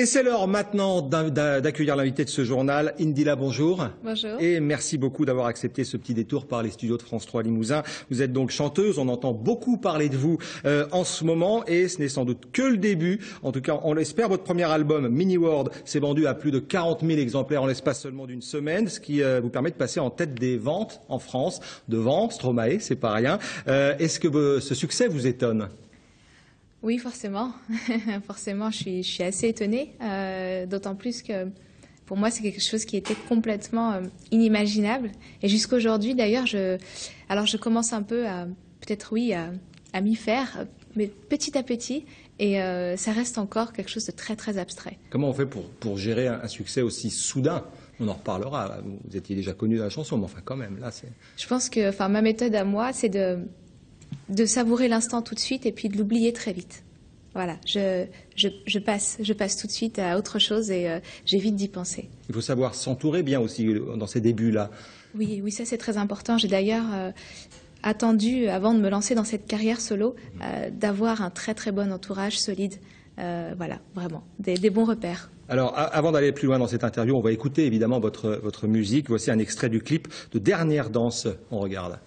Et c'est l'heure maintenant d'accueillir l'invité de ce journal. Indila, bonjour. Bonjour. Et merci beaucoup d'avoir accepté ce petit détour par les studios de France 3 Limousin. Vous êtes donc chanteuse, on entend beaucoup parler de vous en ce moment et ce n'est sans doute que le début. En tout cas, on l'espère. Votre premier album, Mini World, s'est vendu à plus de 40 000 exemplaires en l'espace seulement d'une semaine, ce qui vous permet de passer en tête des ventes en France, devant Stromae, c'est pas rien. Est-ce que ce succès vous étonne ? Oui, forcément. Forcément, je suis assez étonnée, d'autant plus que pour moi, c'est quelque chose qui était complètement inimaginable. Et jusqu'à aujourd'hui, d'ailleurs, je commence un peu à, peut-être oui, à m'y faire, mais petit à petit, et ça reste encore quelque chose de très, très abstrait. Comment on fait pour gérer un succès aussi soudain ? On en reparlera. Vous étiez déjà connu de la chanson, mais enfin, quand même, là, c'est... Je pense que, enfin, ma méthode à moi, c'est de savourer l'instant tout de suite et puis de l'oublier très vite. Voilà, je passe tout de suite à autre chose et j'évite d'y penser. Il faut savoir s'entourer bien aussi dans ces débuts-là. Oui, ça c'est très important. J'ai d'ailleurs attendu, avant de me lancer dans cette carrière solo, d'avoir un très très bon entourage solide. Voilà, vraiment, des bons repères. Alors, avant d'aller plus loin dans cette interview, on va écouter évidemment votre musique. Voici un extrait du clip de Dernière danse. On regarde.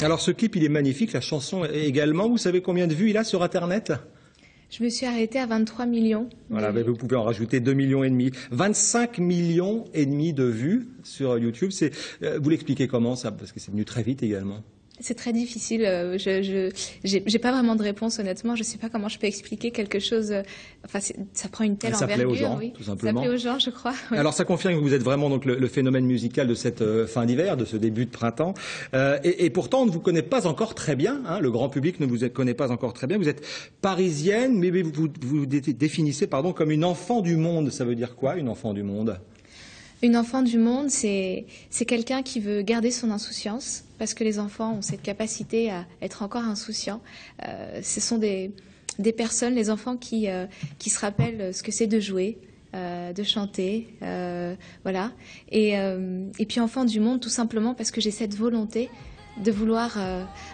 Alors ce clip, il est magnifique, la chanson également. Vous savez combien de vues il a sur Internet ? Je me suis arrêtée à 23 millions. Voilà, mais vous pouvez en rajouter 2,5 millions. 25 millions et demi de vues sur YouTube. Vous l'expliquez comment ça ? Parce que c'est venu très vite également. C'est très difficile. J'ai pas vraiment de réponse, honnêtement. Je sais pas comment je peux expliquer quelque chose. Enfin, ça prend une telle envergure. Ça plaît aux gens, oui. tout simplement. Ça plaît aux gens, je crois. Oui. Alors, ça confirme que vous êtes vraiment donc le phénomène musical de cette fin d'hiver, de ce début de printemps. Et pourtant, on ne vous connaît pas encore très bien. Hein, le grand public ne vous connaît pas encore très bien. Vous êtes parisienne, mais vous définissez comme une enfant du monde. Ça veut dire quoi, une enfant du monde ? Une enfant du monde, c'est quelqu'un qui veut garder son insouciance, parce que les enfants ont cette capacité à être encore insouciants. Ce sont des personnes, les enfants, qui se rappellent ce que c'est de jouer, de chanter, voilà. Et puis enfant du monde, tout simplement parce que j'ai cette volonté de vouloir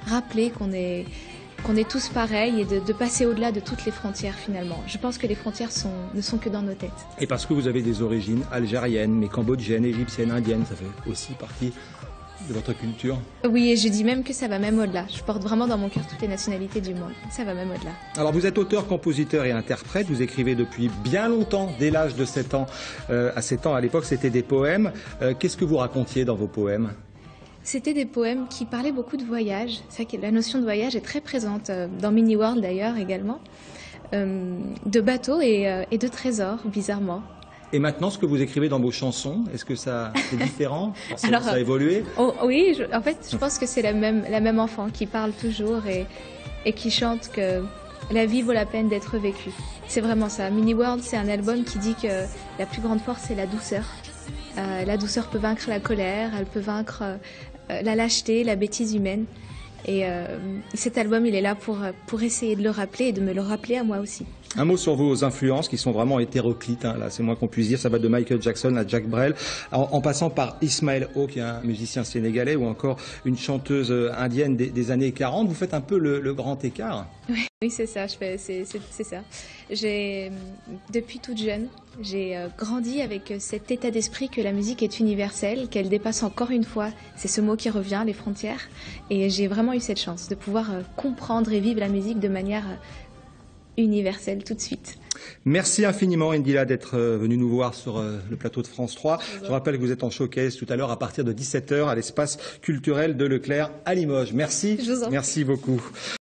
rappeler qu'on est tous pareils et de passer au-delà de toutes les frontières finalement. Je pense que les frontières ne sont que dans nos têtes. Et parce que vous avez des origines algériennes, mais cambodgiennes, égyptiennes, indiennes, ça fait aussi partie de votre culture. Oui, et je dis même que ça va même au-delà. Je porte vraiment dans mon cœur toutes les nationalités du monde. Ça va même au-delà. Alors vous êtes auteur, compositeur et interprète. Vous écrivez depuis bien longtemps, dès l'âge de 7 ans. À 7 ans, à l'époque, c'était des poèmes. Qu'est-ce que vous racontiez dans vos poèmes ? C'était des poèmes qui parlaient beaucoup de voyage. C'est vrai que la notion de voyage est très présente dans Mini World d'ailleurs également, de bateaux et de trésors, bizarrement. Et maintenant, ce que vous écrivez dans vos chansons, est-ce que c'est différent ? Alors, ça a évolué ? Oui, en fait, je pense que c'est la même enfant qui parle toujours et qui chante que la vie vaut la peine d'être vécue. C'est vraiment ça. Mini World, c'est un album qui dit que la plus grande force, c'est la douceur. La douceur peut vaincre la colère, elle peut vaincre la lâcheté, la bêtise humaine. Et cet album, il est là pour essayer de le rappeler et de me le rappeler à moi aussi. Un mot sur vos influences qui sont vraiment hétéroclites, hein, là c'est moins qu'on puisse dire, ça va de Michael Jackson à Jacques Brel, en passant par Ismaël Ho, qui est un musicien sénégalais, ou encore une chanteuse indienne des années 40. Vous faites un peu le grand écart. Oui, c'est ça, c'est ça. Depuis toute jeune, j'ai grandi avec cet état d'esprit que la musique est universelle, qu'elle dépasse encore une fois, c'est ce mot qui revient, les frontières. Et j'ai vraiment eu cette chance de pouvoir comprendre et vivre la musique de manière universelle tout de suite. Merci infiniment Indila d'être venue nous voir sur le plateau de France 3. Je rappelle que vous êtes en showcase tout à l'heure à partir de 17 h à l'espace culturel de Leclerc à Limoges. Merci, merci beaucoup.